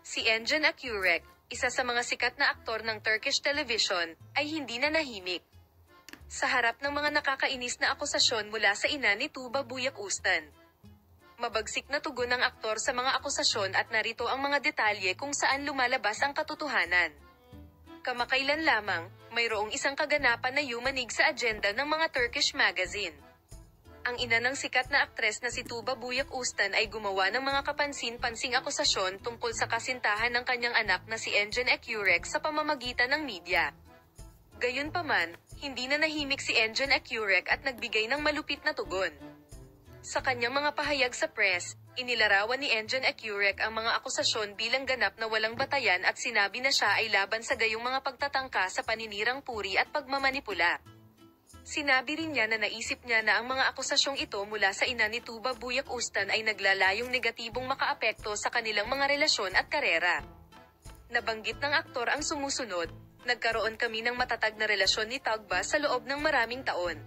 Si Engin Akyurek, isa sa mga sikat na aktor ng Turkish television, ay hindi na nahimik. Sa harap ng mga nakakainis na akusasyon mula sa ina ni Tuba Büyüküstün. Mabagsik na tugon ng aktor sa mga akusasyon at narito ang mga detalye kung saan lumalabas ang katotohanan. Kamakailan lamang, mayroong isang kaganapan na yumanig sa agenda ng mga Turkish magazine. Ang ina ng sikat na aktres na si Tuba Büyüküstün ay gumawa ng mga kapansin-pansing akusasyon tungkol sa kasintahan ng kanyang anak na si Engin Akyurek sa pamamagitan ng media. Gayunpaman, hindi na nahimik si Engin Akyurek at nagbigay ng malupit na tugon. Sa kanyang mga pahayag sa press, inilarawan ni Engin Akyurek ang mga akusasyon bilang ganap na walang batayan at sinabi na siya ay laban sa gayong mga pagtatangka sa paninirang puri at pagmamanipula. Sinabi rin niya na naisip niya na ang mga akusasyong ito mula sa ina ni Tuba Büyüküstün ay naglalayong negatibong makaapekto sa kanilang mga relasyon at karera. Nabanggit ng aktor ang sumusunod, "Nagkaroon kami ng matatag na relasyon ni Tugba sa loob ng maraming taon.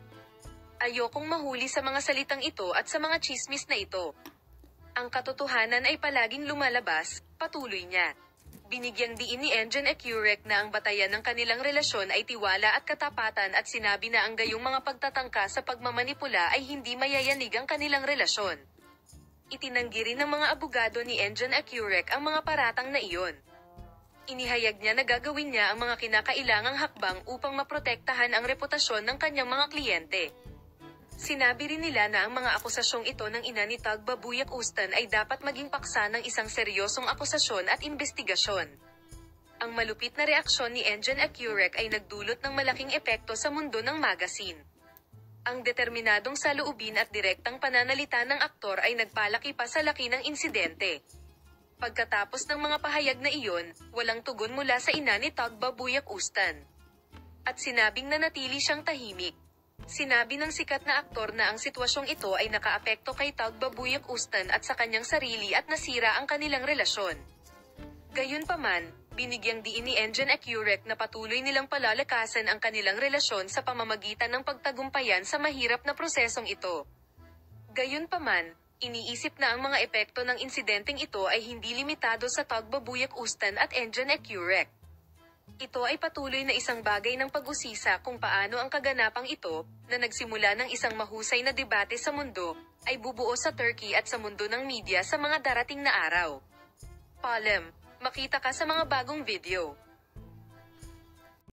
Ayokong mahuli sa mga salitang ito at sa mga tsismis na ito. Ang katotohanan ay palaging lumalabas," patuloy niya. Binigyang diin ni Engin Akyurek na ang batayan ng kanilang relasyon ay tiwala at katapatan at sinabi na ang gayong mga pagtatangka sa pagmamanipula ay hindi mayayanig ang kanilang relasyon. Itinanggi rin ng mga abogado ni Engin Akyurek ang mga paratang na iyon. Inihayag niya na gagawin niya ang mga kinakailangang hakbang upang maprotektahan ang reputasyon ng kanyang mga kliyente. Sinabi rin nila na ang mga akusasyong ito ng ina ni Tuba Büyüküstün ay dapat maging paksa ng isang seryosong akusasyon at investigasyon. Ang malupit na reaksyon ni Engin Akyurek ay nagdulot ng malaking epekto sa mundo ng magazine. Ang determinadong saloobin at direktang pananalita ng aktor ay nagpalaki pa sa laki ng insidente. Pagkatapos ng mga pahayag na iyon, walang tugon mula sa ina ni Tuba Büyüküstün. At sinabing nanatili siyang tahimik. Sinabi ng sikat na aktor na ang sitwasyong ito ay nakaapekto kay Tuba Büyüküstün at sa kanyang sarili at nasira ang kanilang relasyon. Gayunpaman, binigyang diin ni Engin Akyurek na patuloy nilang palalakasan ang kanilang relasyon sa pamamagitan ng pagtagumpayan sa mahirap na prosesong ito. Gayunpaman, iniisip na ang mga epekto ng insidenteng ito ay hindi limitado sa Tuba Büyüküstün at Engin Akyurek. Ito ay patuloy na isang bagay ng pag-usisa kung paano ang kaganapang ito, na nagsimula ng isang mahusay na debate sa mundo, ay bubuo sa Turkey at sa mundo ng media sa mga darating na araw. Makita ka sa mga bagong video.